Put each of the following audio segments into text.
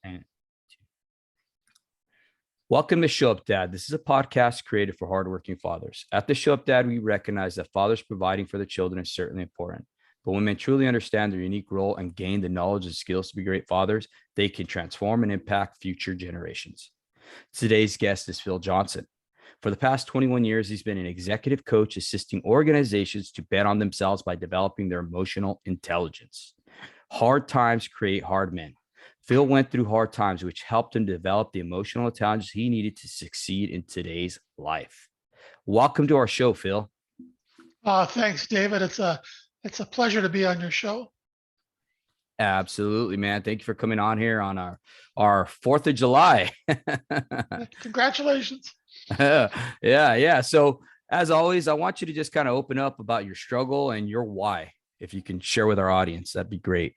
And welcome to Show Up Dad. This is a podcast created for hardworking fathers. At the Show Up Dad, we recognize that fathers providing for their children is certainly important. But when men truly understand their unique role and gain the knowledge and skills to be great fathers, they can transform and impact future generations. Today's guest is Phil Johnson. For the past 21 years, he's been an executive coach assisting organizations to bet on themselves by developing their emotional intelligence. Hard times create hard men. Phil went through hard times, which helped him develop the emotional intelligence he needed to succeed in today's life. Welcome to our show, Phil. Thanks, David. It's a pleasure to be on your show. Absolutely, man. Thank you for coming on here on our 4th of July. Congratulations. Yeah. So as always, I want you to just kind of open up about your struggle and your why. If you can share with our audience, that'd be great.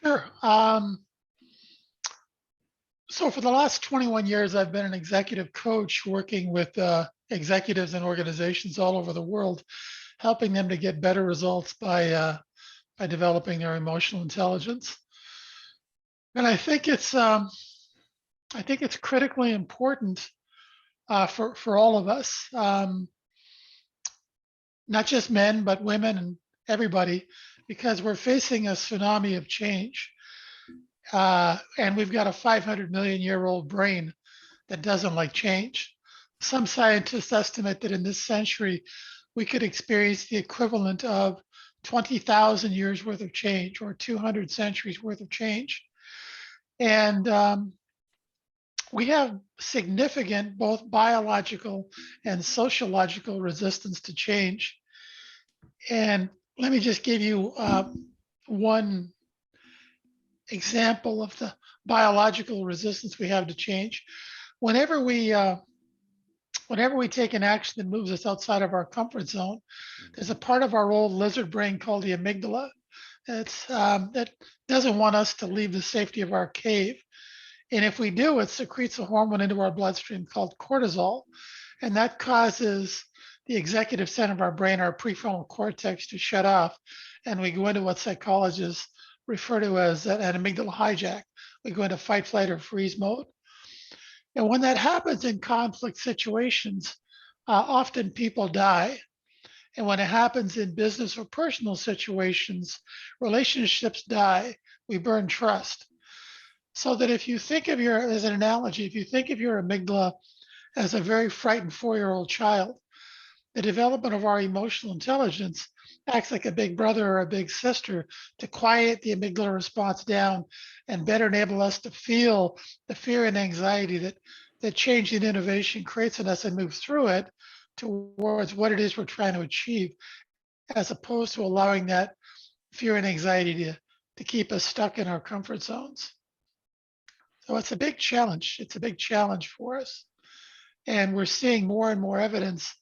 Sure. So for the last 21 years, I've been an executive coach working with executives and organizations all over the world, helping them to get better results by developing their emotional intelligence. And I think it's critically important for all of us, not just men, but women and everybody, because we're facing a tsunami of change. And we've got a 500 million year old brain that doesn't like change. Some scientists estimate that in this century, we could experience the equivalent of 20,000 years worth of change or 200 centuries worth of change. And we have significant both biological and sociological resistance to change. And let me just give you one example of the biological resistance we have to change. Whenever we take an action that moves us outside of our comfort zone, there's a part of our old lizard brain called the amygdala that doesn't want us to leave the safety of our cave. And if we do, it secretes a hormone into our bloodstream called cortisol, and that causes the executive center of our brain, our prefrontal cortex, to shut off, and we go into what psychologists refer to as an amygdala hijack. We go into fight, flight, or freeze mode. And when that happens in conflict situations, often people die. And when it happens in business or personal situations, relationships die. We burn trust. So that if you think of as an analogy, if you think of your amygdala as a very frightened 4-year-old child, the development of our emotional intelligence acts like a big brother or a big sister to quiet the amygdala response down and better enable us to feel the fear and anxiety that change and innovation creates in us and move through it towards what it is we're trying to achieve, as opposed to allowing that fear and anxiety to keep us stuck in our comfort zones. So it's a big challenge. It's a big challenge for us. And we're seeing more and more evidence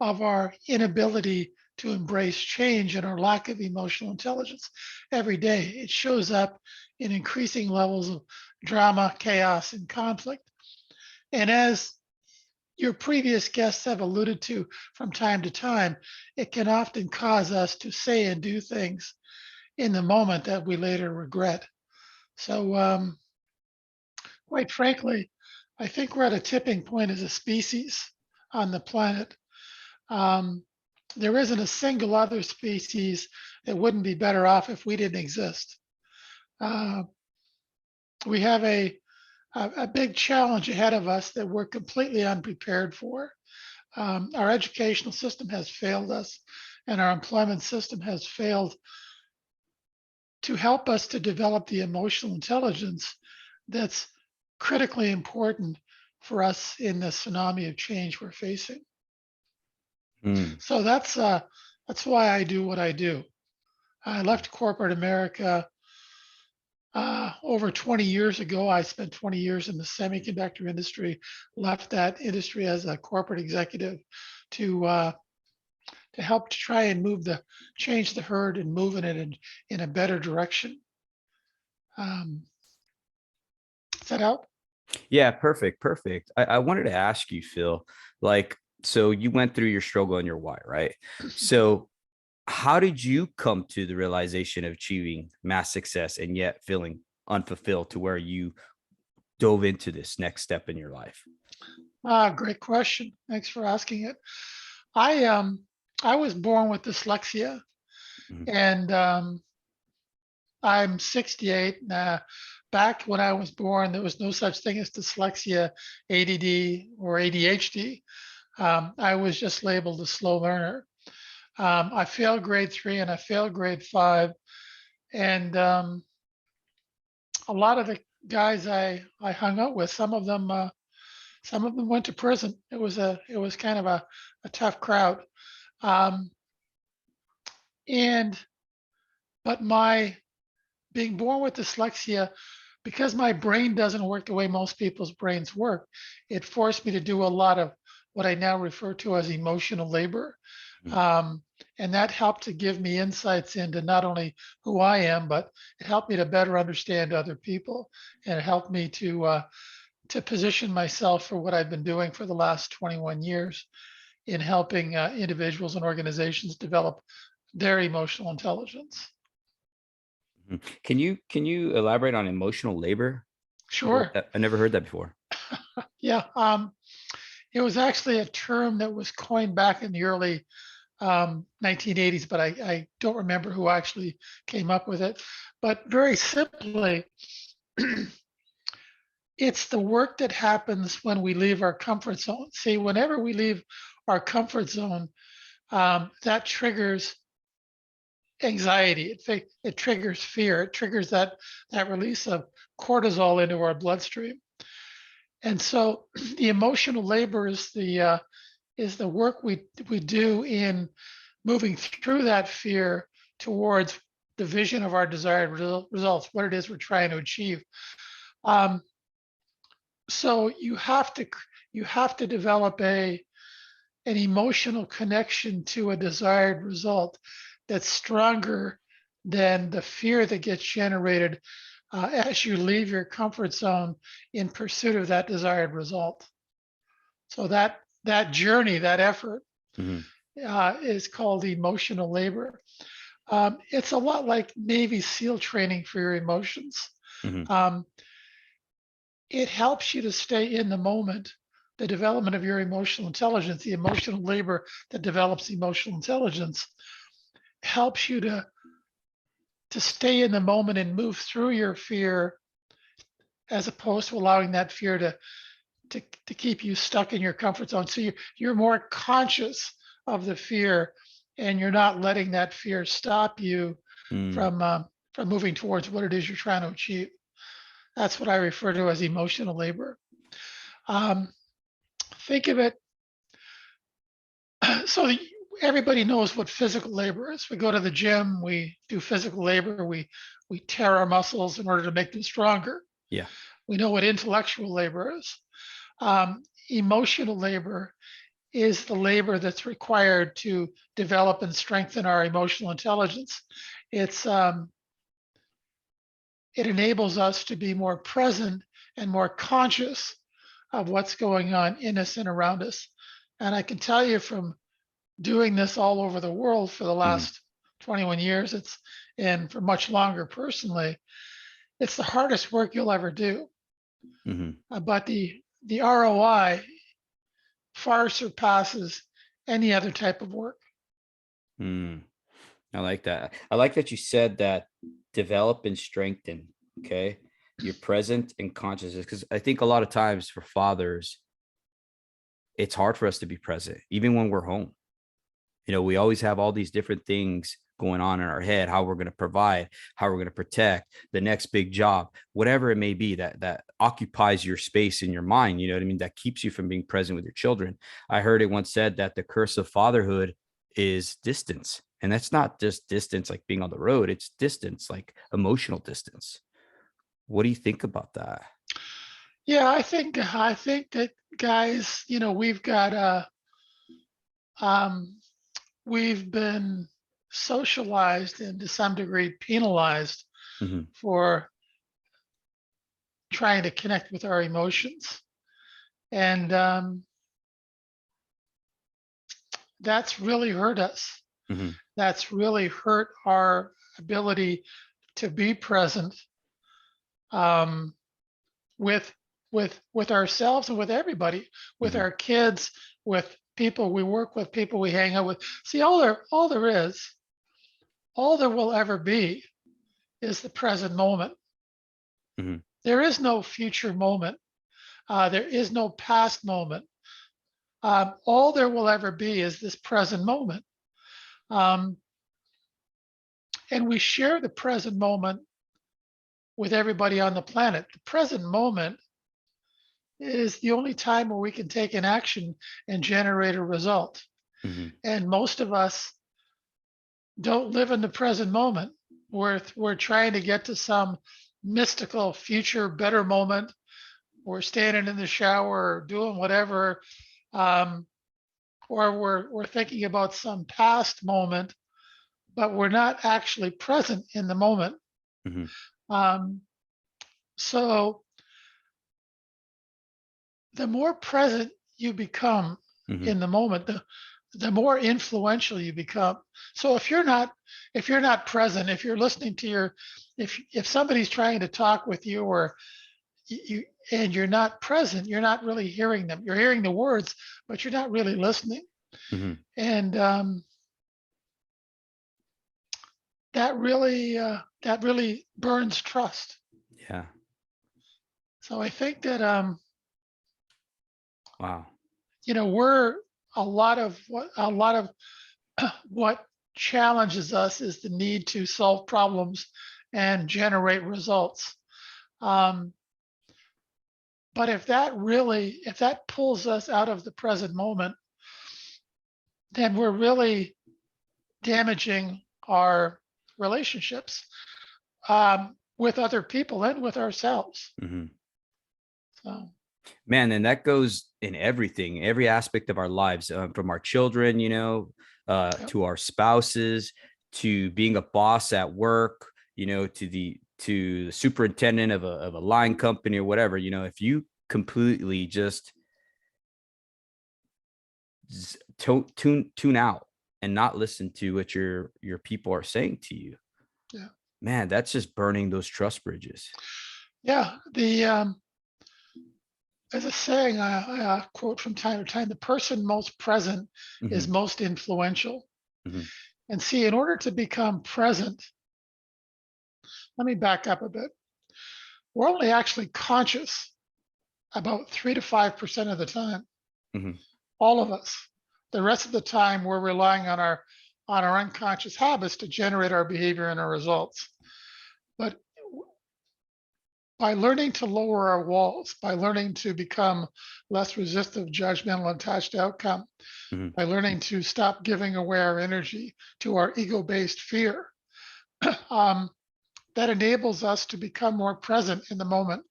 of our inability to embrace change and our lack of emotional intelligence every day. It shows up in increasing levels of drama, chaos, and conflict. And as your previous guests have alluded to from time to time, it can often cause us to say and do things in the moment that we later regret. So quite frankly, I think we're at a tipping point as a species on the planet. There isn't a single other species that wouldn't be better off if we didn't exist. We have a big challenge ahead of us that we're completely unprepared for. Our educational system has failed us, and our employment system has failed to help us to develop the emotional intelligence that's critically important for us in the tsunami of change we're facing. So that's why I do what I do. I left corporate America over 20 years ago. I spent 20 years in the semiconductor industry, left that industry as a corporate executive to help to try and change the herd and move it in a better direction. Does that help? Yeah, perfect. I wanted to ask you, Phil, so you went through your struggle and your why, right? So how did you come to the realization of achieving mass success and yet feeling unfulfilled to where you dove into this next step in your life? Great question. Thanks for asking it. I was born with dyslexia, Mhm. and I'm 68. Back when I was born, there was no such thing as dyslexia, ADD, or ADHD. I was just labeled a slow learner. I failed grade 3 and I failed grade 5, and a lot of the guys I hung out with, some of them went to prison. It was kind of a tough crowd. Um, and but my being born with dyslexia, because my brain doesn't work the way most people's brains work, it forced me to do a lot of what I now refer to as emotional labor. Mhm. Um, and that helped to give me insights into not only who I am, but it helped me to better understand other people, and it helped me to position myself for what I've been doing for the last 21 years in helping individuals and organizations develop their emotional intelligence. Mhm. Can you elaborate on emotional labor? Sure. I never heard that before. Yeah. It was actually a term that was coined back in the early 1980s, but I don't remember who actually came up with it. But very simply, it's the work that happens when we leave our comfort zone. See, whenever we leave our comfort zone, that triggers anxiety. It triggers fear. It triggers that release of cortisol into our bloodstream. And so, the emotional labor is the work we do in moving through that fear towards the vision of our desired results, what it is we're trying to achieve. Um, so you have to develop an emotional connection to a desired result that's stronger than the fear that gets generated as you leave your comfort zone in pursuit of that desired result. So that journey, that effort, Mhm. is called emotional labor. It's a lot like Navy SEAL training for your emotions. Mhm. Um, it helps you to stay in the moment. The development of your emotional intelligence, the emotional labor that develops emotional intelligence, helps you to stay in the moment and move through your fear, as opposed to allowing that fear to keep you stuck in your comfort zone. So you're more conscious of the fear, and you're not letting that fear stop you Mm. from moving towards what it is you're trying to achieve. That's what I refer to as emotional labor. Um, think of it so everybody knows what physical labor is. We go to the gym, we do physical labor, we tear our muscles in order to make them stronger. Yeah. We know what intellectual labor is. Um, Emotional labor is the labor that's required to develop and strengthen our emotional intelligence. It's it enables us to be more present and more conscious of what's going on in us and around us. And I can tell you from doing this all over the world for the Mhm. last 21 years, and for much longer personally, it's the hardest work you'll ever do. Mhm. But the ROI far surpasses any other type of work. Mm. I like that. I like that you said that develop and strengthen. Okay. You're present and consciousness. Because I think a lot of times for fathers, it's hard for us to be present, even when we're home. We always have all these different things going on in our head, how we're going to provide, how we're going to protect the next big job, whatever it may be that occupies your space in your mind. You know what I mean? That keeps you from being present with your children. I heard it once said that the curse of fatherhood is distance. And that's not just distance like being on the road, it's distance, like emotional distance. What do you think about that? Yeah, I think that guys, um, we've been socialized and to some degree penalized Hmm. for trying to connect with our emotions, and that's really hurt us. Hmm. That's really hurt our ability to be present um, with with ourselves and with everybody, with Mhm. our kids, with people we work with, people we hang out with. See, all there will ever be is the present moment. Mhm. There is no future moment. There is no past moment. All there will ever be is this present moment. Um, and we share the present moment with everybody on the planet. The present moment is the only time where we can take an action and generate a result. Mhm. And most of us don't live in the present moment. We're trying to get to some mystical future better moment. We're standing in the shower or doing whatever, um, or we're thinking about some past moment, but we're not actually present in the moment. Mhm. Um, so the more present you become Mhm. in the moment, the more influential you become. So if you're not present, if you're listening to your if somebody's trying to talk with you or you and you're not present, you're not really hearing them. You're hearing the words, but you're not really listening. Mhm. And that really burns trust. Yeah. So I think that Wow. we're a lot of what challenges us is the need to solve problems and generate results. Um, but if that pulls us out of the present moment, then we're really damaging our relationships with other people and with ourselves. Mhm. So, Man, and that goes in everything, every aspect of our lives, from our children, yep, to our spouses, to being a boss at work, to the superintendent of a line company or whatever. If you completely just tune out and not listen to what your people are saying to you, yeah, man, that's just burning those trust bridges. yeah. There's a saying I quote from time to time: "The person most present is Hmm. most influential." Hmm. And see, in order to become present, let me back up a bit. We're only actually conscious about 3 to 5% of the time, Hmm. all of us. The rest of the time, we're relying on our unconscious habits to generate our behavior and our results. But by learning to lower our walls, by learning to become less resistive, judgmental, attached to outcome, Hmm. by learning to stop giving away our energy to our ego-based fear, um, that enables us to become more present in the moment,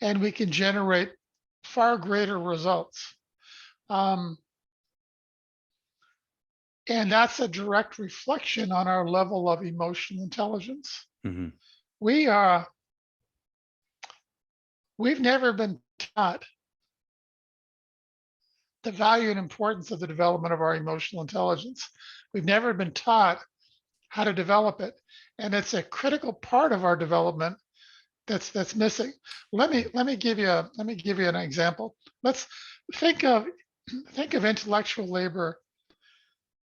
and we can generate far greater results. Um, and that's a direct reflection on our level of emotional intelligence. Hmm. We are we've never been taught the value and importance of the development of our emotional intelligence. We've never been taught how to develop it, and it's a critical part of our development that's missing. Let me give you an example. Let's think of think of intellectual labor,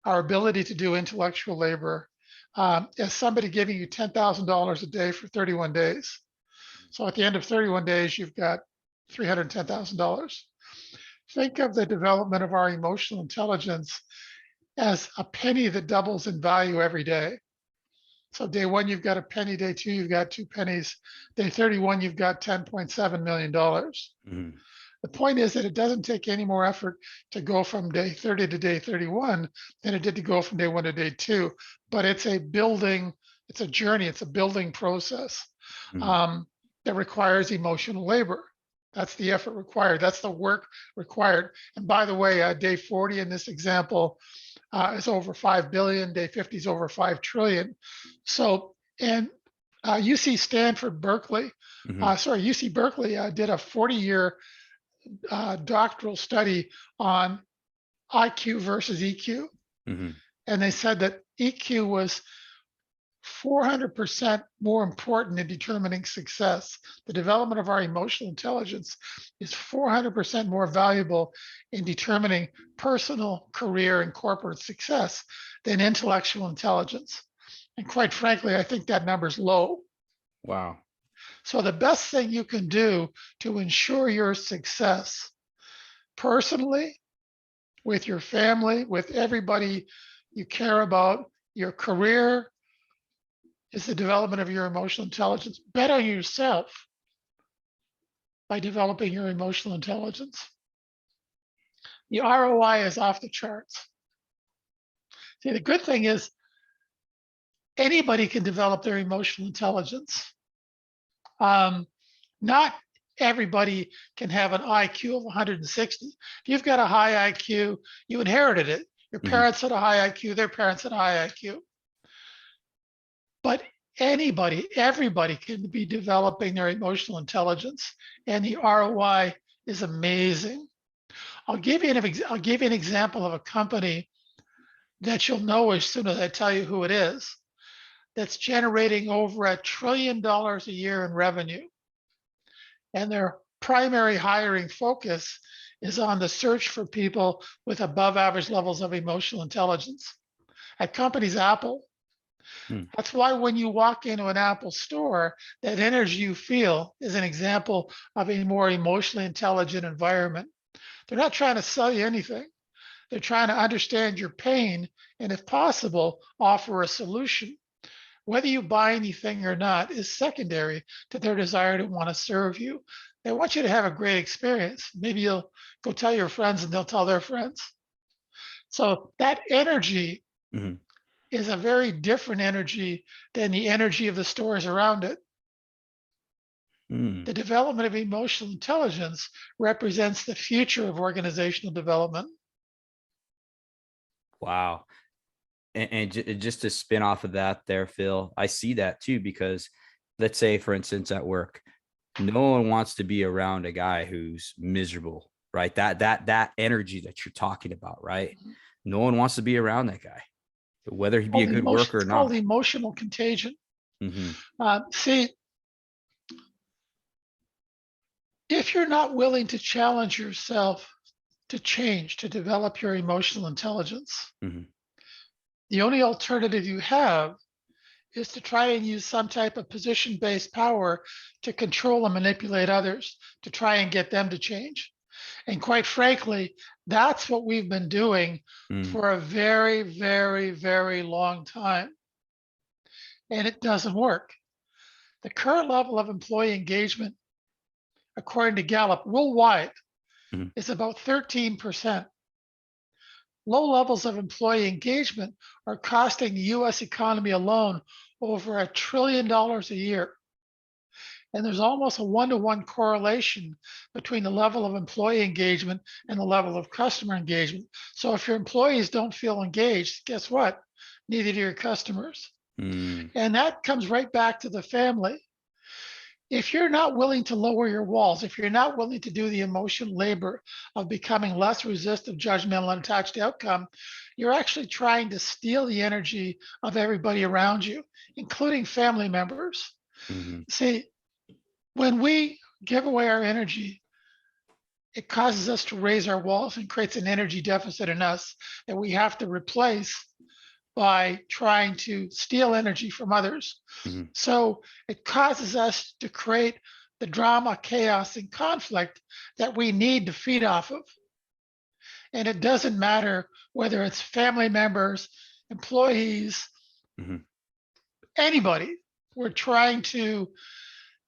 our ability to do intellectual labor, as somebody giving you $10,000 a day for 31 days. So at the end of 31 days, you've got $310,000. Think of the development of our emotional intelligence as a penny that doubles in value every day. So day one, you've got a penny. Day two, you've got two pennies. Day 31, you've got $10.7 million. Hmm. The point is that it doesn't take any more effort to go from day 30 to day 31 than it did to go from day one to day two. But it's a journey, it's a building process Hmm. um, that requires emotional labor. That's the effort required. That's the work required. And by the way, day 40 in this example is over 5 billion. Day 50 is over 5 trillion. So, and UC Stanford Berkeley, Hmm. UC Berkeley did a 40-year doctoral study on IQ versus EQ. Hmm. And they said that EQ was 400% more important in determining success. The development of our emotional intelligence is 400% more valuable in determining personal, career, and corporate success than intellectual intelligence. And quite frankly, I think that number's low. Wow. So the best thing you can do to ensure your success personally, with your family, with everybody you care about, your career, is the development of your emotional intelligence. Bet on yourself by developing your emotional intelligence. The ROI is off the charts. See, the good thing is anybody can develop their emotional intelligence. Not everybody can have an IQ of 160. If you've got a high IQ, you inherited it. Your parents had a high IQ, their parents had a high IQ. But everybody can be developing their emotional intelligence, and the ROI is amazing. I'll give you an example of a company that you'll know as soon as I tell you who it is, that's generating over $1 trillion a year in revenue. And their primary hiring focus is on the search for people with above average levels of emotional intelligence. That company's Apple. That's why when you walk into an Apple store, that energy you feel is an example of a more emotionally intelligent environment. They're not trying to sell you anything. They're trying to understand your pain and, if possible, offer a solution. Whether you buy anything or not is secondary to their desire to want to serve you. They want you to have a great experience. Maybe you'll go tell your friends and they'll tell their friends. So that energy is a very different energy than the energy of the stores around it. The development of emotional intelligence represents the future of organizational development. Wow. And just to spin off of that there, Phil, I see that too, because let's say, for instance, at work, no one wants to be around a guy who's miserable, right? That energy that you're talking about, right? No one wants to be around that guy, whether he be a good worker or It's called not. emotional contagion. See, if you're not willing to challenge yourself to change, to develop your emotional intelligence, the only alternative you have is to try and use some type of position-based power to control and manipulate others, to try and get them to change. And quite frankly, that's what we've been doing for a very, very, very long time. And it doesn't work. The current level of employee engagement, according to Gallup, worldwide, is about 13%. Low levels of employee engagement are costing the US economy alone over $1 trillion a year. And there's almost a one-to-one correlation between the level of employee engagement and the level of customer engagement. So if your employees don't feel engaged, guess what? Neither do your customers. And that comes right back to the family. If you're not willing to lower your walls, if you're not willing to do the emotional labor of becoming less resistant, judgmental, and attached to outcome, you're actually trying to steal the energy of everybody around you, including family members. See, when we give away our energy, it causes us to raise our walls and creates an energy deficit in us that we have to replace by trying to steal energy from others. So it causes us to create the drama, chaos, and conflict that we need to feed off of. And it doesn't matter whether it's family members, employees, anybody. We're trying to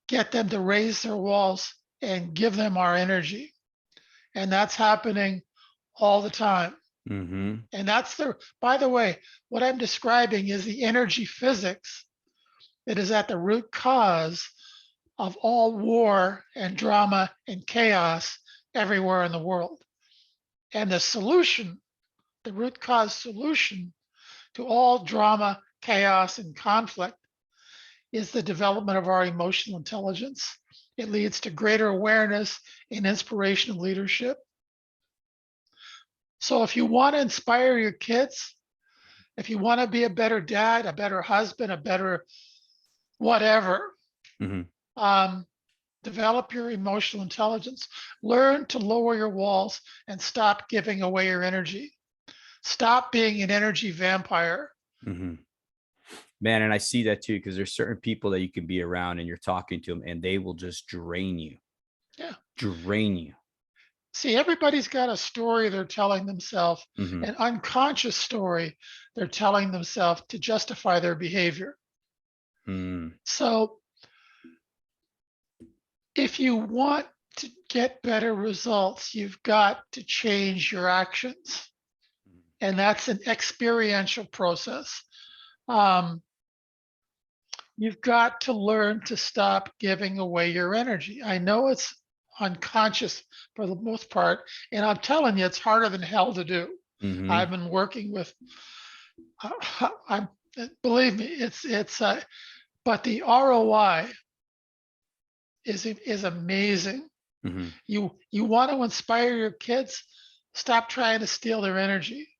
get them to raise their walls and give them our energy. And that's happening all the time. And that's by the way, what I'm describing is the energy physics that is at the root cause of all war and drama and chaos everywhere in the world. And the solution, the root cause solution to all drama, chaos, and conflict is the development of our emotional intelligence. It leads to greater awareness and inspirational leadership. So if you want to inspire your kids, If you want to be a better dad, a better husband, a better whatever, Mhm. um, develop your emotional intelligence. Learn to lower your walls and stop giving away your energy. Stop being an energy vampire. Mhm. Man, and I see that too because there's certain people that you can be around and you're talking to them and they will just drain you, Yeah. drain you. See, everybody's got a story they're telling themselves, Mhm. an unconscious story they're telling themselves to justify their behavior. Mm. So if you want to get better results, you've got to change your actions. And that's an experiential process. Um, you've got to learn to stop giving away your energy. I know it's unconscious for the most part, and I'm telling you, it's harder than hell to do. I've Mhm. been working with, I'm believe me, but the ROI is amazing. Mhm. You want to inspire your kids, stop trying to steal their energy.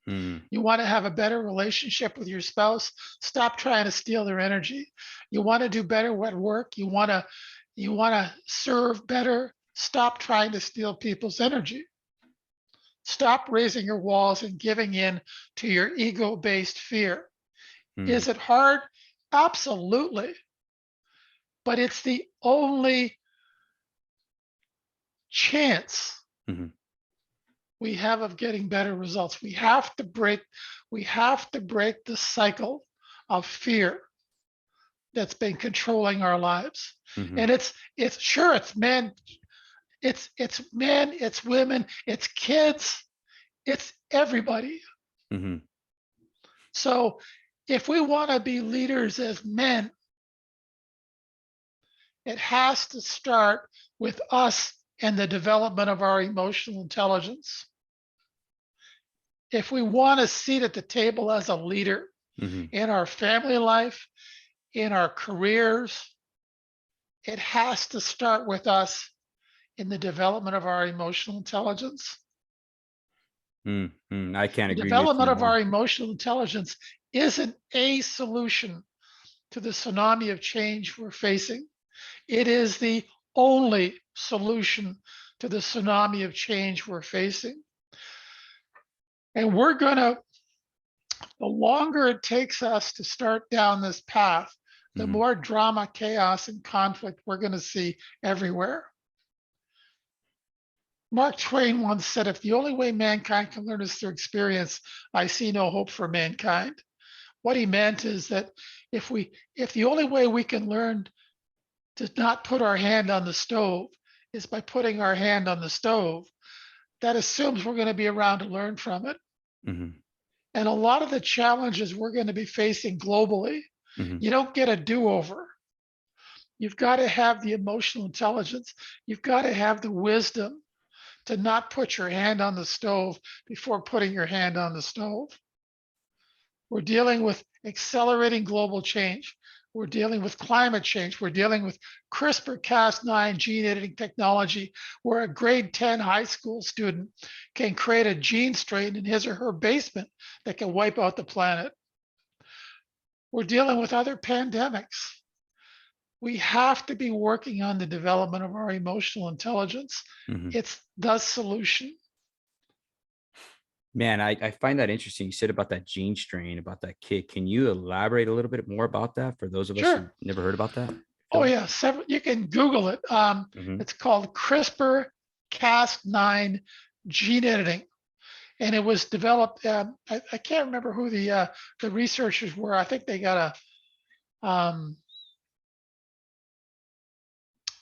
Mhm. You want to have a better relationship with your spouse, stop trying to steal their energy. You want to do better at work, you want to serve better, stop trying to steal people's energy. Stop raising your walls and giving in to your ego-based fear. Mhm. Is it hard? Absolutely. But it's the only chance Mhm. we have of getting better results. We have to break the cycle of fear that's been controlling our lives. Mhm. And it's sure it's men, it's women, it's kids, it's everybody. Mhm. So if we want to be leaders as men, it has to start with us and the development of our emotional intelligence. If we want a seat at the table as a leader Mhm. in our family life, in our careers, it has to start with us in the development of our emotional intelligence. Mm. Mm. I can't The agree with you development of more. our emotional intelligence isn't a solution to the tsunami of change we're facing. It is the only solution to the tsunami of change we're facing. And the longer it takes us to start down this path, the Mhm. more drama, chaos, and conflict we're going to see everywhere. Mark Twain once said, if the only way mankind can learn is through experience, I see no hope for mankind. What he meant is that if the only way we can learn to not put our hand on the stove is by putting our hand on the stove, that assumes we're going to be around to learn from it. Mhm. And a lot of the challenges we're going to be facing globally, Mhm. you don't get a do-over. You've got to have the emotional intelligence. You've got to have the wisdom to not put your hand on the stove before putting your hand on the stove. We're dealing with accelerating global change. We're dealing with climate change. We're dealing with CRISPR-Cas9 gene editing technology, where a grade 10 high school student can create a gene strain in his or her basement that can wipe out the planet. We're dealing with other pandemics. We have to be working on the development of our emotional intelligence. Mhm. It's the solution. Man, I find that interesting. You said about that gene strain, about that kid. Can you elaborate a little bit more about that for those of us who Sure. never heard about that? Oh Phil? yeah, you can Google it. Mhm. It's called CRISPR-Cas9 gene editing, and it was developed. I can't remember who the researchers were. I think they got a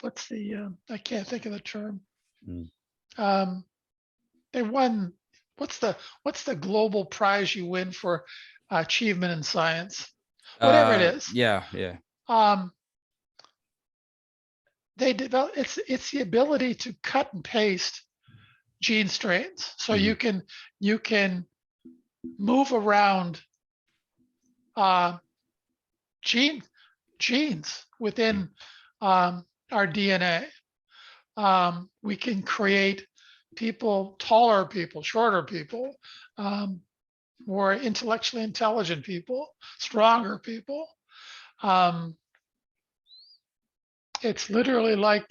what's the I can't think of the term. Mm. Um, they won. What's the global prize you win for achievement in science? Whatever it is. Yeah, yeah. Um, they develop. It's the ability to cut and paste gene strains, so you Mhm. can you can move around uh, gene genes Mm. within our DNA. We can create people, taller people, shorter people, um, more intellectually intelligent people, stronger people. Um, it's literally like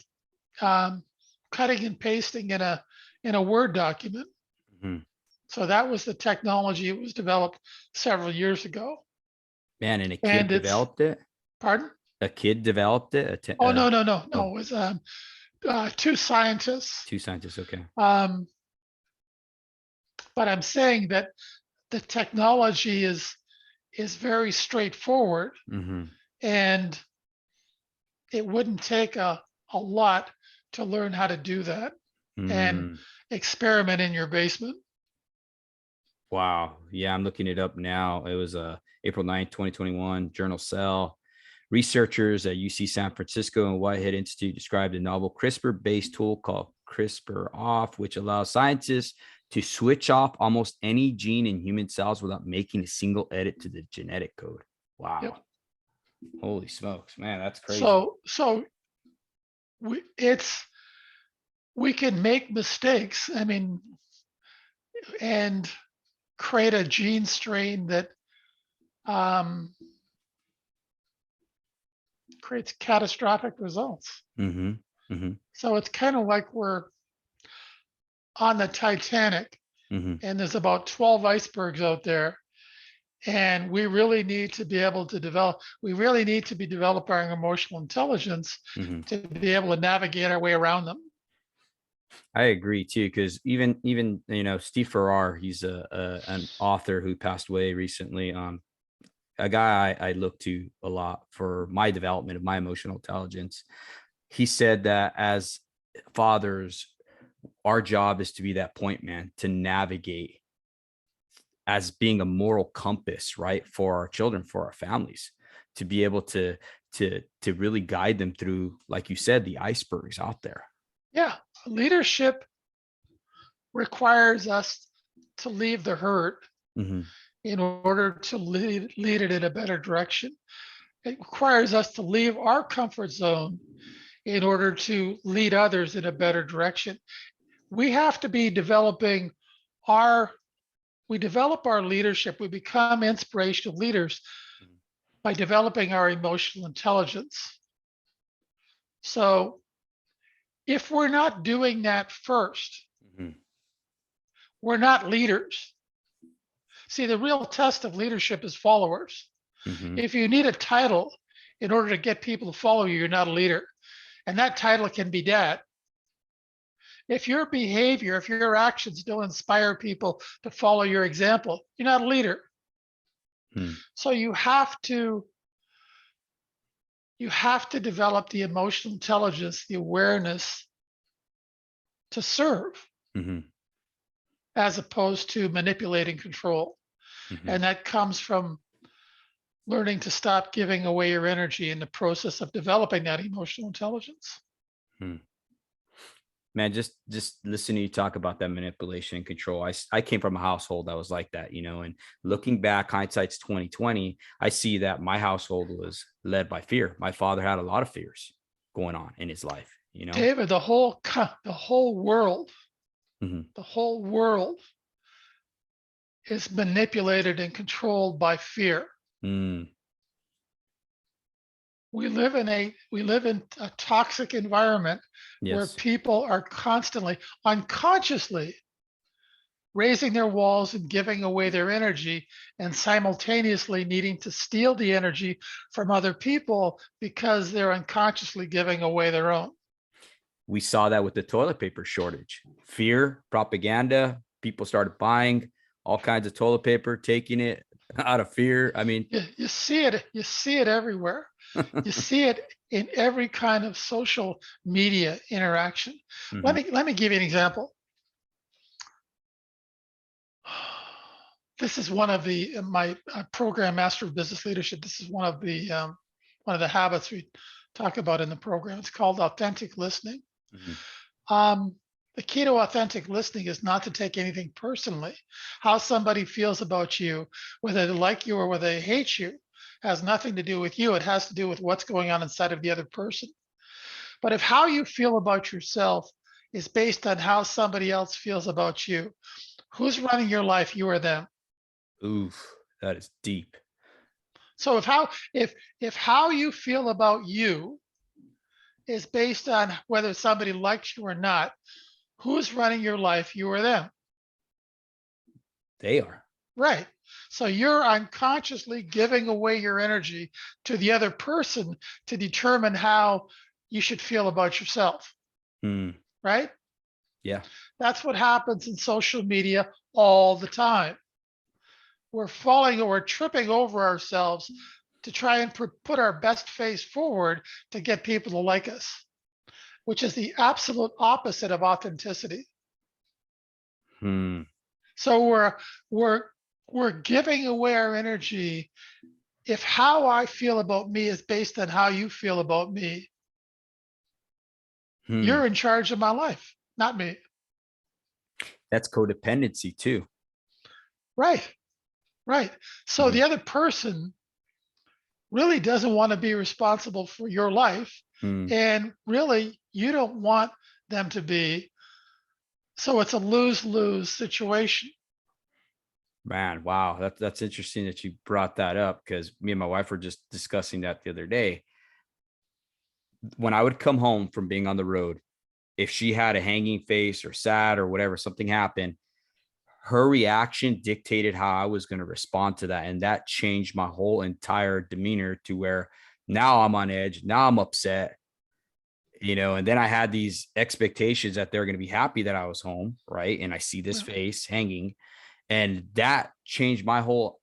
um, cutting and pasting in a Word document. Mhm. So that was the technology. It was developed several years ago, Man, and a kid and it's developed it? pardon. A kid developed it? Oh no, no, no, no! Oh, It was two scientists. two scientists, okay. Um, but I'm saying that the technology is very straightforward, Mhm. and it wouldn't take a lot to learn how to do that and Mm. experiment in your basement. Wow. Yeah, I'm looking it up now. It was April 9th, 2021, Journal Cell. Researchers at UC San Francisco and Whitehead Institute described a novel CRISPR-based tool called CRISPR off, which allows scientists to switch off almost any gene in human cells without making a single edit to the genetic code. Yep. Wow. Holy smokes, man, that's crazy. So it's we can make mistakes. I mean, and create a gene strain that um, creates catastrophic results. Mm-hmm. Mm-hmm. So it's kind of like we're on the Titanic Mm-hmm. and there's about 12 icebergs out there. And we really need to be able to we really need to be developing emotional intelligence Mm-hmm. to be able to navigate our way around them. I agree too, because even Steve Farrar, he's an author who passed away recently. A guy I look to a lot for my development of my emotional intelligence. He said that as fathers, our job is to be that point man to navigate as being a moral compass, right, for our children, for our families, to be able to really guide them through, like you said, the icebergs out there. Yeah, leadership requires us to leave the herd Mm-hmm. in order to lead it in a better direction. It requires us to leave our comfort zone in order to lead others in a better direction. We have to be developing our, we develop our leadership, we become inspirational leaders by developing our emotional intelligence. So if we're not doing that first, Mm-hmm. we're not leaders. See, the real test of leadership is followers. Mm-hmm. If you need a title in order to get people to follow you, you're not a leader. And that title can be dad. If your behavior, if your actions don't inspire people to follow your example, you're not a leader. Mm-hmm. So you have to develop the emotional intelligence, the awareness to serve Mm-hmm. as opposed to manipulating control. Mm-hmm. And that comes from learning to stop giving away your energy in the process of developing that emotional intelligence. Mm-hmm. Man, just listening to you talk about that manipulation and control. I came from a household that was like that, and looking back, hindsight's 2020. I see that my household was led by fear. My father had a lot of fears going on in his life. David, Mm-hmm. the whole world is manipulated and controlled by fear. Mm, We live in a toxic environment where yes. people are constantly unconsciously raising their walls and giving away their energy and simultaneously needing to steal the energy from other people because they're unconsciously giving away their own. We saw that with the toilet paper shortage. Fear, propaganda, people started buying all kinds of toilet paper, taking it out of fear. I mean, You see it everywhere. You see it in every kind of social media interaction. mm-hmm. Let me give you an example. This is one of the my program, Master of Business Leadership. This is one of the habits we talk about in the program. It's called authentic listening. Mm-hmm. Um, the key to authentic listening is not to take anything personally. How somebody feels about you, whether they like you or whether they hate you, has nothing to do with you. It has to do with what's going on inside of the other person. But if how you feel about yourself is based on how somebody else feels about you, who's running your life, you or them? Oof, that is deep. So if how you feel about you is based on whether somebody likes you or not, who's running your life, you or them? They are. Right. So you're unconsciously giving away your energy to the other person to determine how you should feel about yourself, Hmm. right? Yeah. That's what happens in social media all the time. We're falling or we're tripping over ourselves to try and put our best face forward to get people to like us, which is the absolute opposite of authenticity. Hmm. So we're we're giving away our energy. If how I feel about me is based on how you feel about me, Hmm. you're in charge of my life, not me. That's codependency too. Right, right. So Hmm. the other person really doesn't want to be responsible for your life. Hmm. And really, you don't want them to be. So it's a lose lose situation. Man, wow. That's interesting that you brought that up because me and my wife were just discussing that the other day. When I would come home from being on the road, if she had a hanging face or sad or whatever, something happened, her reaction dictated how I was going to respond to that. And that changed my whole entire demeanor to where now I'm on edge. Now I'm upset, and then I had these expectations that they're going to be happy that I was home. Right. And I see this Yeah, face hanging, and that changed my whole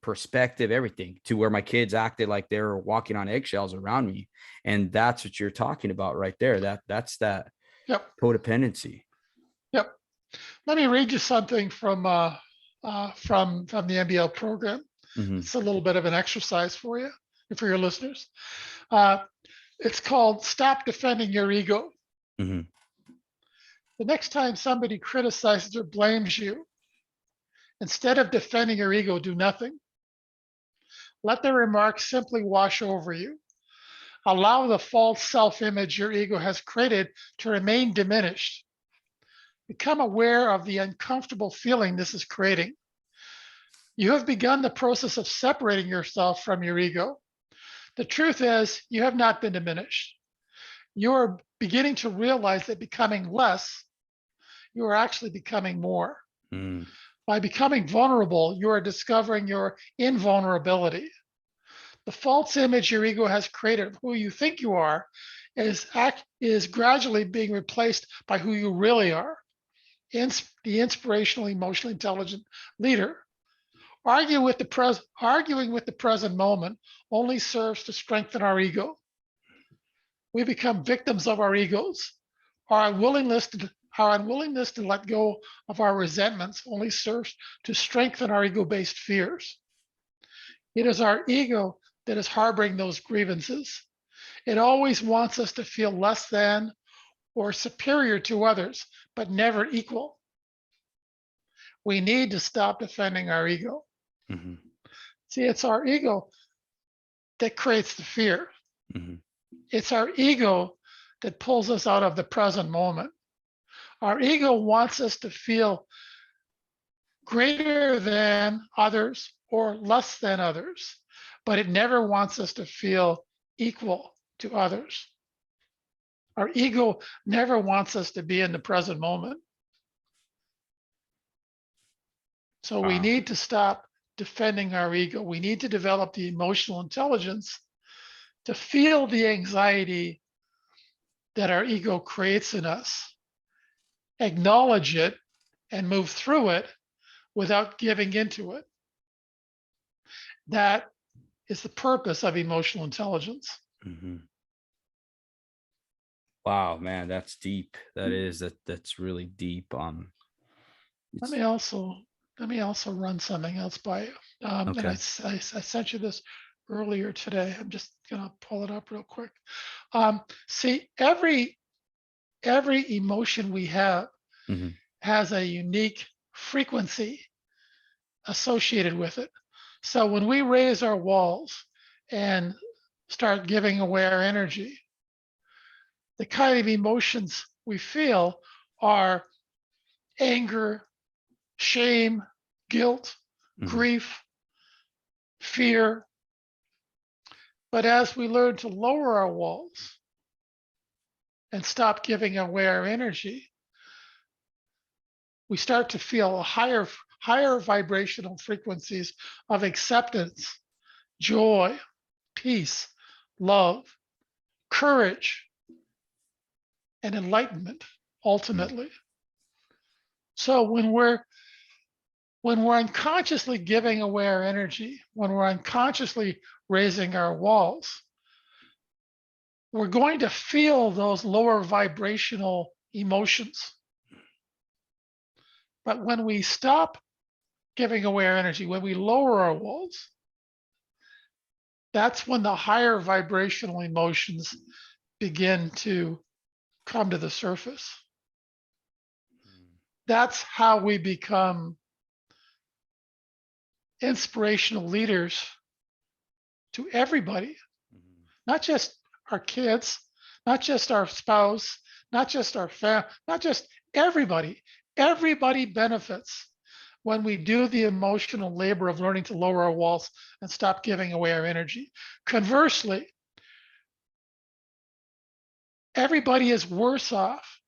perspective, everything, to where my kids acted like they were walking on eggshells around me. And that's what you're talking about right there. That's that yep, codependency. yep. Let me read you something from the MBL program. Mm-hmm. It's a little bit of an exercise for you and for your listeners. Uh, it's called "Stop Defending Your Ego." Mm-hmm. The next time somebody criticizes or blames you, instead of defending your ego, do nothing. Let their remarks simply wash over you. Allow the false self image your ego has created to remain diminished. Become aware of the uncomfortable feeling this is creating. You have begun the process of separating yourself from your ego. The truth is, you have not been diminished. You are beginning to realize that becoming less, you are actually becoming more. Mm. By becoming vulnerable, you are discovering your invulnerability. The false image your ego has created of who you think you are is gradually being replaced by who you really are, the inspirational, emotionally intelligent leader. Arguing with the present moment only serves to strengthen our ego. We become victims of our egos. Our unwillingness to our unwillingness to let go of our resentments only serves to strengthen our ego-based fears. It is our ego that is harboring those grievances. It always wants us to feel less than or superior to others, but never equal. We need to stop defending our ego. Mm-hmm. See, it's our ego that creates the fear. Mm-hmm. It's our ego that pulls us out of the present moment. Our ego wants us to feel greater than others or less than others, but it never wants us to feel equal to others. Our ego never wants us to be in the present moment. So we Wow. need to stop defending our ego. We need to develop the emotional intelligence to feel the anxiety that our ego creates in us, acknowledge it, and move through it without giving into it. That is the purpose of emotional intelligence. Mm-hmm. Wow, man, that's deep. That's really deep. Let It's me also let me also run something else by you. And okay. I sent you this earlier today. I'm just gonna pull it up real quick. See, every emotion we have Mm-hmm. has a unique frequency associated with it. So when we raise our walls and start giving away our energy, the kind of emotions we feel are anger, shame, guilt, grief, fear. But as we learn to lower our walls and stop giving away our energy, we start to feel higher vibrational frequencies of acceptance, joy, peace, love, courage, and enlightenment, ultimately. So when we're unconsciously giving away our energy, when we're unconsciously raising our walls, we're going to feel those lower vibrational emotions. But when we stop giving away our energy, when we lower our walls, that's when the higher vibrational emotions begin to come to the surface. That's how we become inspirational leaders to everybody, not just our kids, not just our spouse, not just our family, not just everybody. Everybody benefits when we do the emotional labor of learning to lower our walls and stop giving away our energy. Conversely, everybody is worse off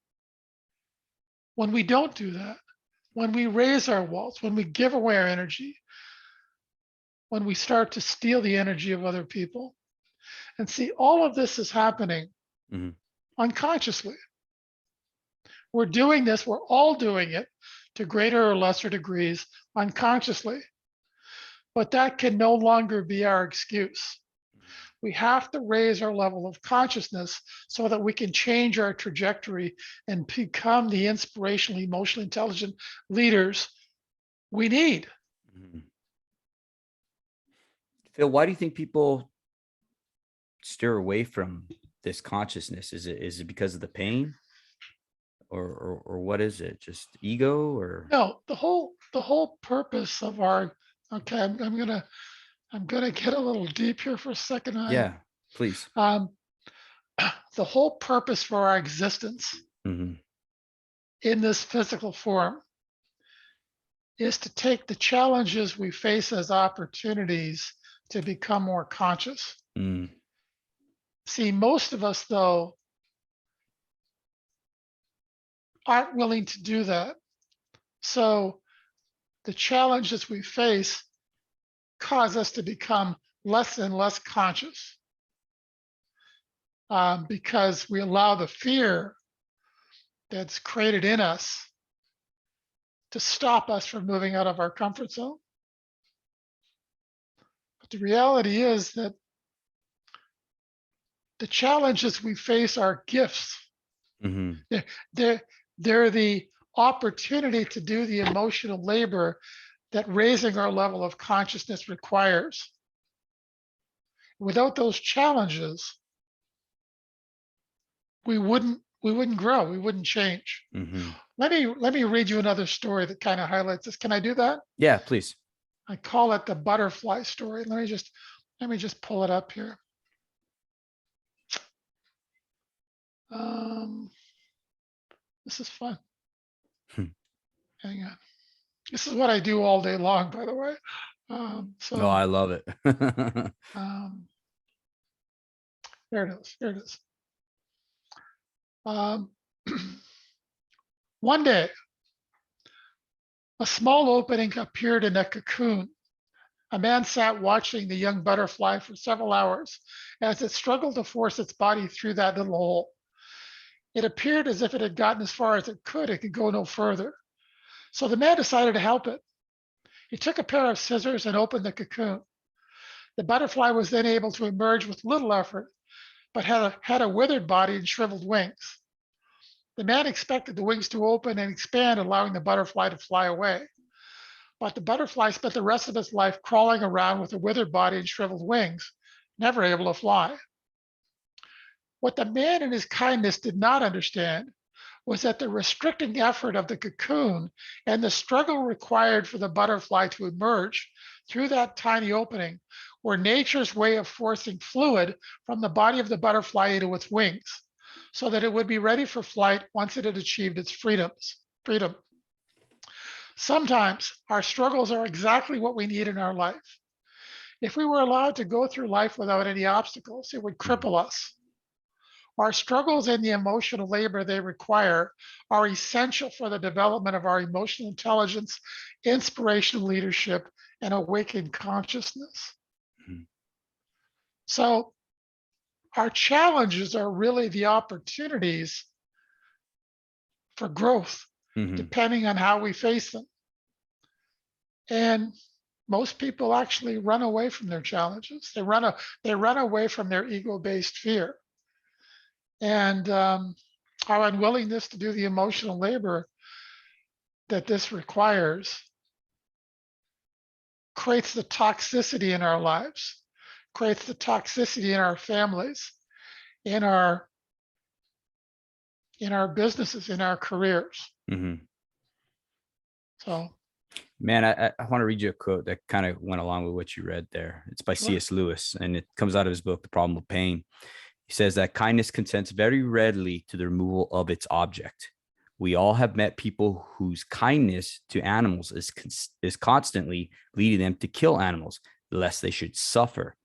when we don't do that, when we raise our walls, when we give away our energy, when we start to steal the energy of other people. And see, all of this is happening unconsciously. We're doing this, we're all doing it to greater or lesser degrees unconsciously. But that can no longer be our excuse. We have to raise our level of consciousness so that we can change our trajectory and become the inspirational, emotionally intelligent leaders we need. Phil, why do you think people steer away from this consciousness? Is it because of the pain, or what is it? Just ego, or No, the whole purpose of our, okay, I'm gonna get a little deep here for a second. Yeah, please. The whole purpose for our existence in this physical form is to take the challenges we face as opportunities to become more conscious. See, most of us, though, aren't willing to do that. So the challenges we face cause us to become less and less conscious because we allow the fear that's created in us to stop us from moving out of our comfort zone. But the reality is that the challenges we face are gifts. They're the opportunity to do the emotional labor that raising our level of consciousness requires. Without those challenges, we wouldn't grow, we wouldn't change. Let me read you another story that kind of highlights this. Can I do that? Yeah, please. I call it the butterfly story. Let me just pull it up here. This is fun. Hang on. This is what I do all day long, by the way. No, I love it. There it is. There it is. One day, a small opening appeared in a cocoon. A man sat watching the young butterfly for several hours as it struggled to force its body through that little hole. It appeared as if it had gotten as far as it could go no further. So the man decided to help it. He took a pair of scissors and opened the cocoon. The butterfly was then able to emerge with little effort, but had a withered body and shriveled wings. The man expected the wings to open and expand, allowing the butterfly to fly away. But the butterfly spent the rest of its life crawling around with a withered body and shriveled wings, never able to fly. What the man in his kindness did not understand was that the restricting effort of the cocoon and the struggle required for the butterfly to emerge through that tiny opening were nature's way of forcing fluid from the body of the butterfly into its wings, so that it would be ready for flight once it had achieved its freedom. Sometimes our struggles are exactly what we need in our life. If we were allowed to go through life without any obstacles, it would Mhm. cripple us. Our struggles and the emotional labor they require are essential for the development of our emotional intelligence, inspirational leadership, and awakened consciousness. Mhm. So, our challenges are really the opportunities for growth, Mhm. depending on how we face them. And most people actually run away from their challenges. They run away from their ego-based fear, and our unwillingness to do the emotional labor that this requires creates the toxicity in our lives, creates the toxicity in our families, in our businesses, in our careers. Mhm. So Man, I want to read you a quote that kind of went along with what you read there. It's by sure. C.S. Lewis, and it comes out of his book, The Problem of Pain. He says that kindness consents very readily to the removal of its object. We all have met people whose kindness to animals is constantly leading them to kill animals, lest they should suffer.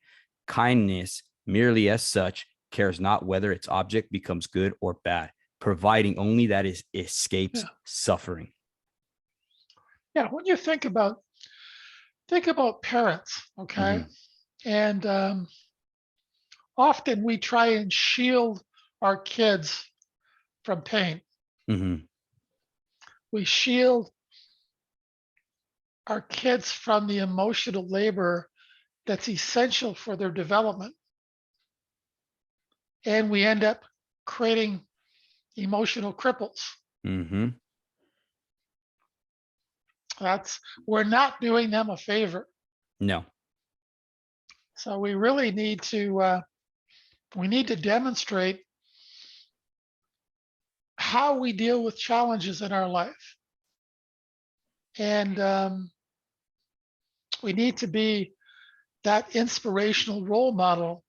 Kindness, merely as such, cares not whether its object becomes good or bad, providing only that it escapes Yeah. suffering. Yeah. When you think about parents, okay? Mhm. And often we try and shield our kids from pain. Mhm. We shield our kids from the emotional labor that's essential for their development. And we end up creating emotional cripples. Mhm. That's We're not doing them a favor. No. So we really need to demonstrate how we deal with challenges in our life, and we need to be that inspirational role model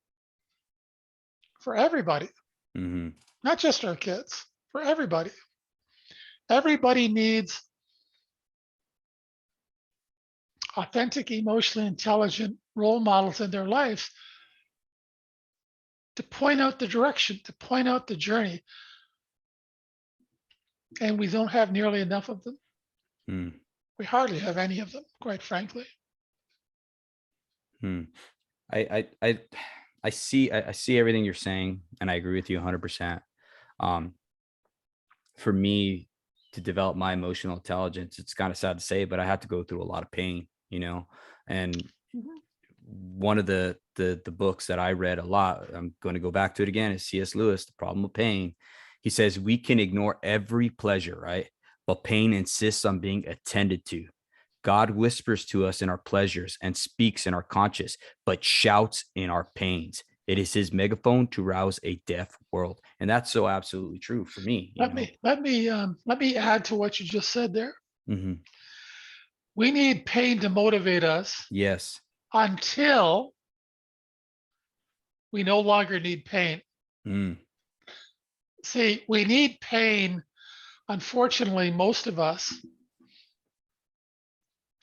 for everybody, Mhm. not just our kids, for everybody. Everybody needs authentic, emotionally intelligent role models in their lives to point out the direction, to point out the journey. And we don't have nearly enough of them. Mm. We hardly have any of them, quite frankly. Mm. I see everything you're saying, and I agree with you 100%. Um, for me to develop my emotional intelligence, it's kind of sad to say, but I had to go through a lot of pain, and Mhm. one of the books that I read a lot, I'm going to go back to it again, is C.S. Lewis, The Problem of Pain. He says we can ignore every pleasure, right? But pain insists on being attended to. God whispers to us in our pleasures and speaks in our conscience, but shouts in our pains. It is his megaphone to rouse a deaf world. And that's so absolutely true for me. Let me add to what you just said there. Hmm. We need pain to motivate us Yes. until we no longer need pain. Mm. See, we need pain, unfortunately, most of us,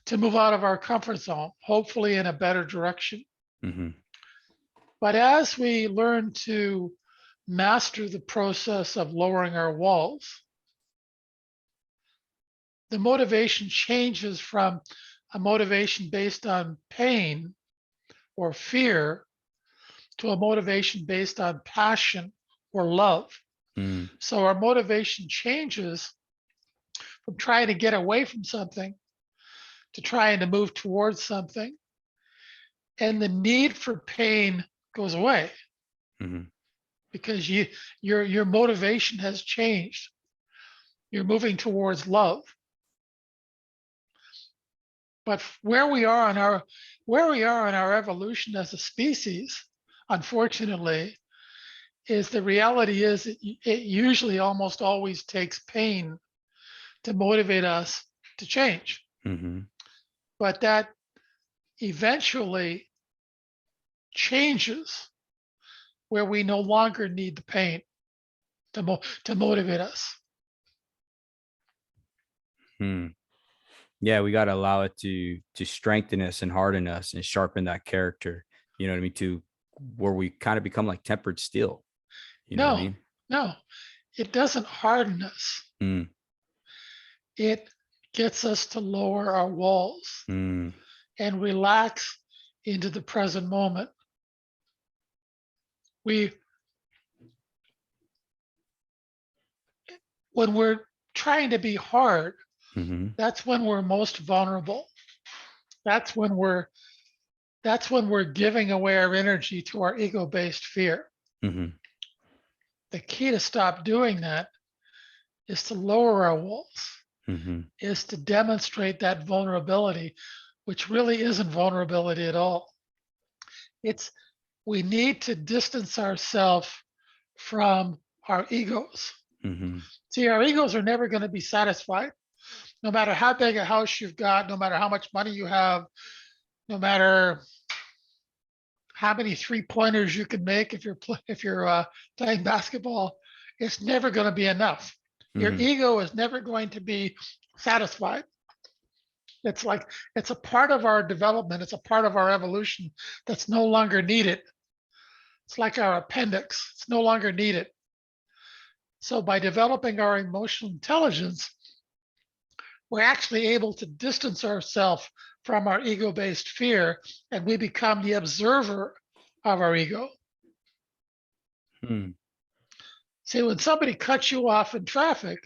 to move out of our comfort zone, hopefully in a better direction. Hmm. But as we learn to master the process of lowering our walls, the motivation changes from a motivation based on pain or fear to a motivation based on passion or love. Mm. So our motivation changes from trying to get away from something to trying to move towards something. And the need for pain goes away Hmm. because your motivation has changed. You're moving towards love. But where we are in our evolution as a species, unfortunately, is the reality is it usually almost always takes pain to motivate us to change. Hmm. But that eventually changes where we no longer need the pain to motivate us. Mm. Yeah, we got to allow it to strengthen us and harden us and sharpen that character. You know what I mean? To where we kind of become like tempered steel. You know what I No, mean? no, it doesn't harden us. Mm, It gets us to lower our walls mm, and relax into the present moment. We, when we're trying to be hard, hmm that's when we're most vulnerable. That's when we're that's when we're giving away our energy to our ego-based fear. hmm The key to stop doing that is to lower our walls, hmm is to demonstrate that vulnerability, which really isn't vulnerability at all. It's we need to distance ourselves from our egos. hmm See, our egos are never going to be satisfied, no matter how big a house you've got, no matter how much money you have, no matter how many 3-pointers you can make if you're playing basketball. It's never going to be enough. Your hmm ego is never going to be satisfied. It's like it's a part of our development. It's a part of our evolution that's no longer needed. It's like our appendix. It's no longer needed. So by developing our emotional intelligence, we're actually able to distance ourselves from our ego-based fear, and we become the observer of our ego. hmm See, when somebody cuts you off in traffic,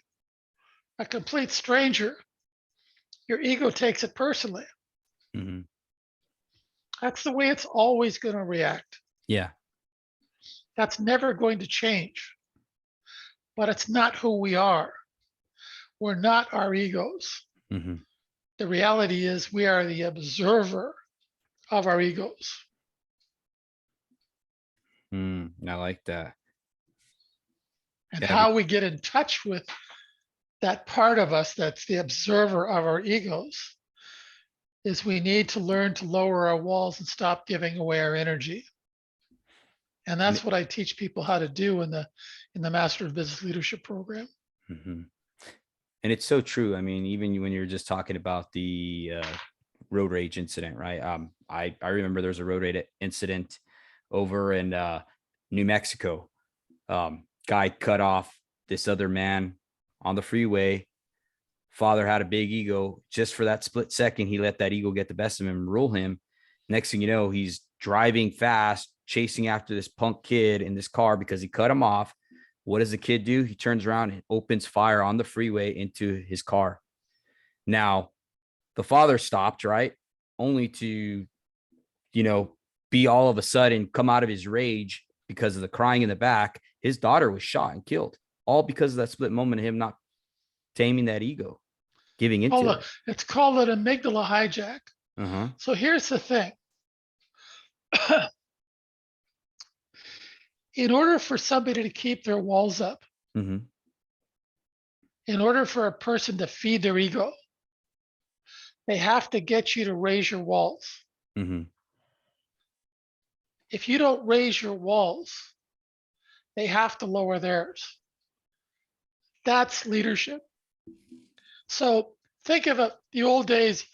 a complete stranger, your ego takes it personally. hmm That's the way it's always going to react. Yeah. That's never going to change, but it's not who we are. We're not our egos. hmm The reality is we are the observer of our egos. I like that. And Yeah. how we get in touch with that part of us that's the observer of our egos is we need to learn to lower our walls and stop giving away our energy. And And that's what I teach people how to do in the Master of Business Leadership program. mhm. And it's so true. I mean, even when you're just talking about the road rage incident, right? I remember there was a road rage incident over in New Mexico. Guy cut off this other man on the freeway. Father had a big ego. Just for that split second, he let that ego get the best of him and rule him. Next thing you know, he's driving fast, chasing after this punk kid in this car because he cut him off. What does the kid do? He turns around and opens fire on the freeway into his car. Now, the father stopped, right? Only to, you know, be all of a sudden come out of his rage because of the crying in the back. His daughter was shot and killed, all because of that split moment of him not taming that ego, giving into it. It's called an amygdala hijack. Uh-huh. So here's the thing. In order for somebody to keep their walls up, Mm-hmm. in order for a person to feed their ego, they have to get you to raise your walls. Mm-hmm. If you don't raise your walls, they have to lower theirs. That's leadership. So think of the old days,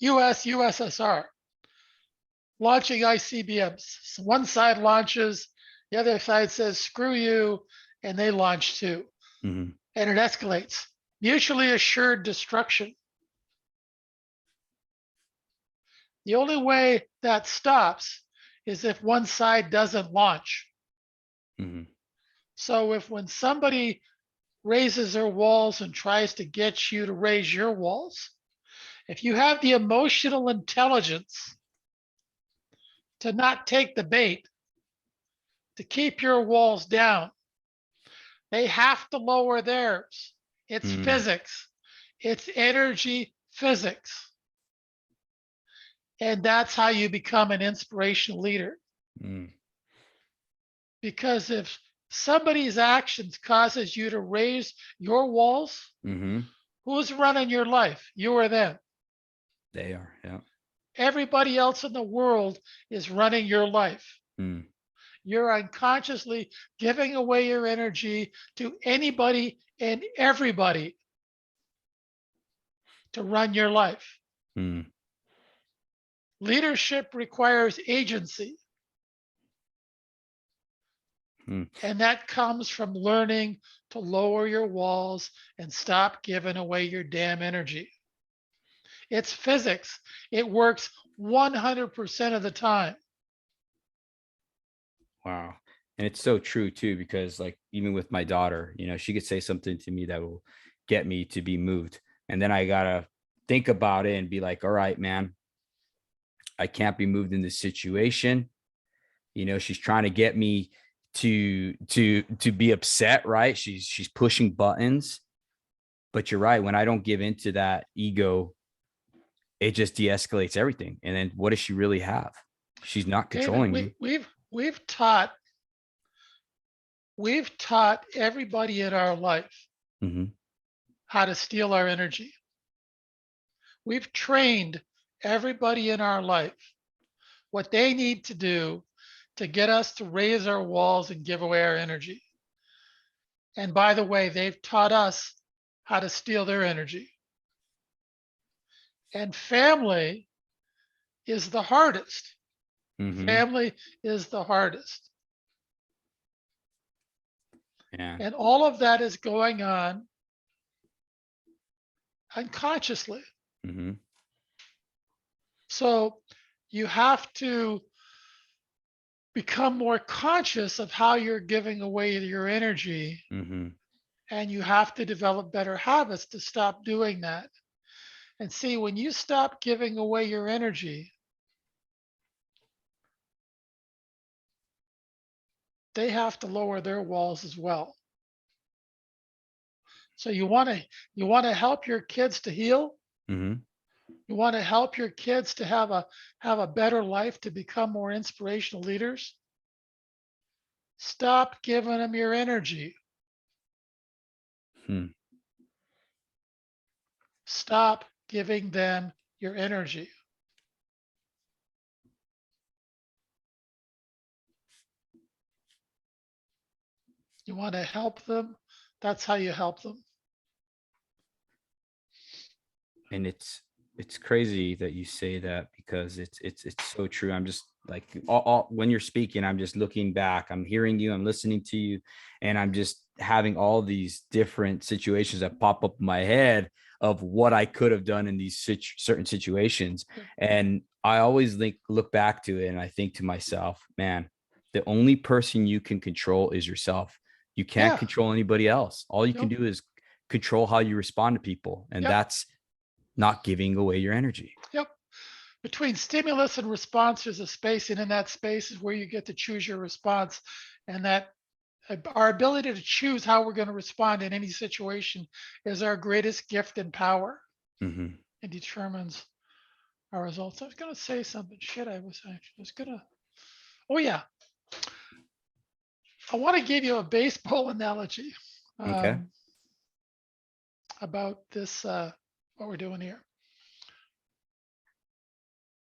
USSR, launching ICBMs. So one side launches, the other side says, screw you, and they launch too. Mm-hmm. And it escalates. Mutually assured destruction. The only way that stops is if one side doesn't launch. Mm-hmm. So if when somebody raises their walls and tries to get you to raise your walls, if you have the emotional intelligence to not take the bait, to keep your walls down, they have to lower theirs. It's Mm-hmm. physics, it's energy physics. And that's how you become an inspirational leader. Mm-hmm. Because if somebody's actions causes you to raise your walls, Mm-hmm. who's running your life? You or them. They are. Yeah. Everybody else in the world is running your life. Mm. You're unconsciously giving away your energy to anybody and everybody to run your life. Mm. Leadership requires agency, Mm. and that comes from learning to lower your walls and stop giving away your damn energy. It's physics. It works 100% of the time. Wow. And it's so true too, because like even with my daughter, she could say something to me that will get me to be moved. And then I gotta think about it and be like, all right, man, I can't be moved in this situation. She's trying to get me to be upset, right? She's pushing buttons. But you're right. When I don't give into that ego, it just de-escalates everything. And then what does she really have? She's not David, controlling me. we've taught everybody in our life Hmm. how to steal our energy. We've trained everybody in our life what they need to do to get us to raise our walls and give away our energy. And by the way, they've taught us how to steal their energy. And family is the hardest. Hmm. Family is the hardest. Yeah. And all of that is going on unconsciously. Hmm. So you have to become more conscious of how you're giving away your energy, Hmm. and you have to develop better habits to stop doing that. And see, when you stop giving away your energy, they have to lower their walls as well. So you want to help your kids to heal. Hmm. You want to help your kids to have a better life, to become more inspirational leaders. Stop giving them your energy. Hmm. Stop giving them your energy. You want to help them. That's how you help them. And it's crazy that you say that, because it's so true. I'm just like when you're speaking, I'm just looking back, I'm hearing you, I'm listening to you, and I'm just having all these different situations that pop up in my head of what I could have done in these certain situations. And I always look back to it and I think to myself, man, the only person you can control is yourself. You can't Yeah. control anybody else. All you can Yep. do is control how you respond to people, and Yep. that's not giving away your energy. Yep. Between stimulus and response, there's a space, and in that space is where you get to choose your response. And that our ability to choose how we're going to respond in any situation is our greatest gift and power. Hmm. It determines our results. I was going to say something. Shit, I was going to. Oh, yeah. I want to give you a baseball analogy Okay. um, about this, what we're doing here.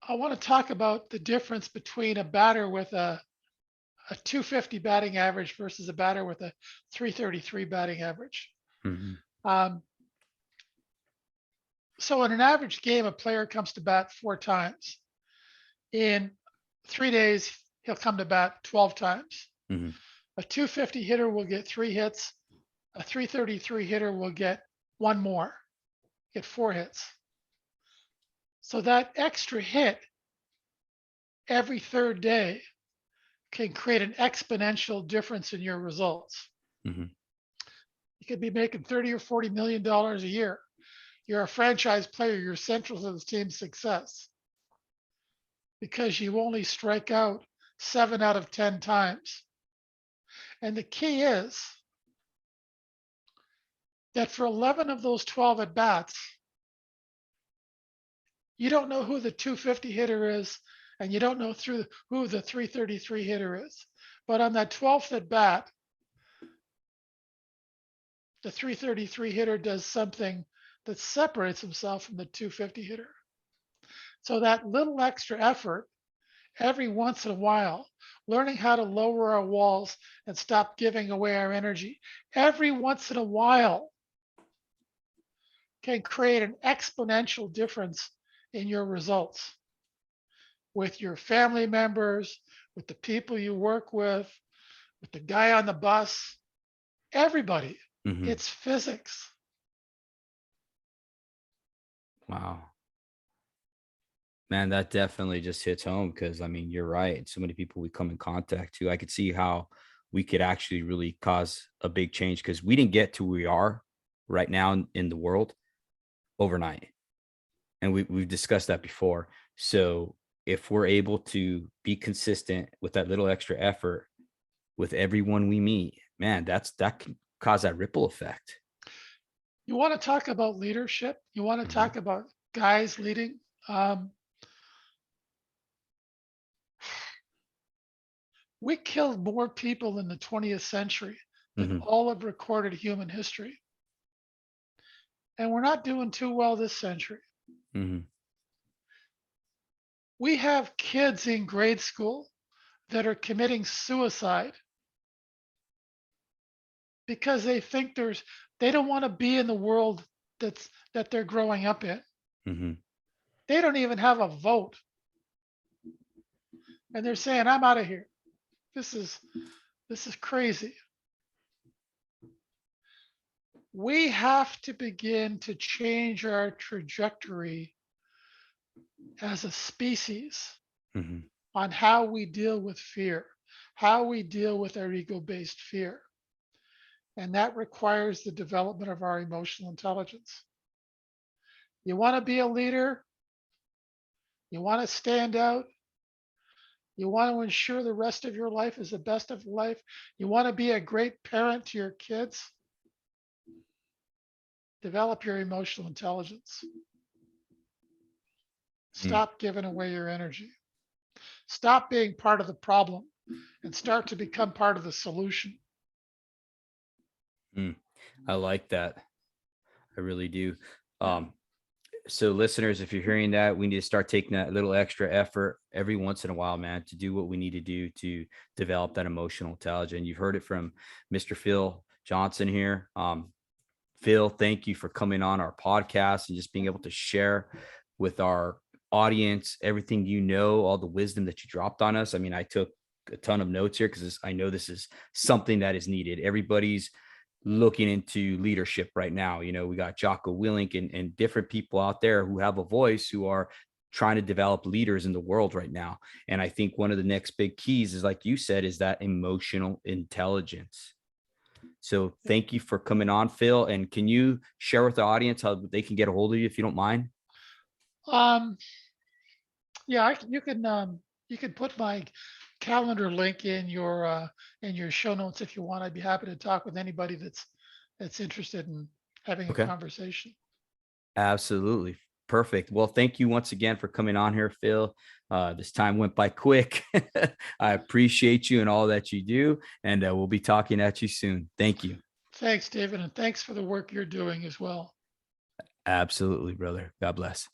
I want to talk about the difference between a batter with a 250 batting average versus a batter with a 333 batting average. Hmm. Um, so in an average game, a player comes to bat 4 times. In 3 days, he'll come to bat 12 times. Hmm. A 250 hitter will get 3 hits. A 333 hitter will get one more, get 4 hits. So that extra hit every third day can create an exponential difference in your results. Hmm. You could be making 30 or $40 million a year. You're a franchise player, you're central to the team's success because you only strike out 7 out of 10 times. And the key is that for 11 of those 12 at bats, you don't know who the 250 hitter is, and you don't know who the 333 hitter is. But on that 12th at bat, the 333 hitter does something that separates himself from the 250 hitter. So that little extra effort every once in a while, learning how to lower our walls and stop giving away our energy every once in a while can create an exponential difference in your results with your family members, with the people you work with the guy on the bus, everybody. Mhm. It's physics. Wow. Man, that definitely just hits home because I mean, you're right. So many people we come in contact to. I could see how we could actually really cause a big change because we didn't get to where we are right now in the world overnight. And we've discussed that before. So if we're able to be consistent with that little extra effort with everyone we meet, man, that can cause that ripple effect. You want to talk about leadership? You want to Mhm. talk about guys leading? Um, we killed more people in the 20th century than Mhm. all of recorded human history. And we're not doing too well this century. Mhm. We have kids in grade school that are committing suicide because they don't want to be in the world that they're growing up in. Mhm. They don't even have a vote. And they're saying, I'm out of here. This is this is crazy. We have to begin to change our trajectory as a species Mhm. on how we deal with fear, how we deal with our ego based fear. And that requires the development of our emotional intelligence. You want to be a leader, you want to stand out, you want to ensure the rest of your life is the best of life, you want to be a great parent to your kids, develop your emotional intelligence. Mm. Stop giving away your energy. Stop being part of the problem and start to become part of the solution. Mm. I like that. I really do. Yeah. Um, so listeners, if you're hearing that, we need to start taking that little extra effort every once in a while, man, to do what we need to do to develop that emotional intelligence. You've heard it from Mr. Phil Johnson here. Phil, thank you for coming on our podcast and just being able to share with our audience everything you know, all the wisdom that you dropped on us. I mean, I took a ton of notes here because I know this is something that is needed. Everybody's looking into leadership right now. You know, we got Jocko Willink and different people out there who have a voice who are trying to develop leaders in the world right now. And I think one of the next big keys is, like you said, is that emotional intelligence. So thank you for coming on, Phil. And can you share with the audience how they can get a hold of you if you don't mind? Um, yeah, you can put my calendar link in your show notes if you want. I'd be happy to talk with anybody that's interested in having a Okay. conversation. Absolutely. Perfect. Well, thank you once again for coming on here, Phil. This time went by quick. I appreciate you and all that you do. And we'll be talking at you soon. Thank you. Thanks, David, and thanks for the work you're doing as well. Absolutely, brother. God bless.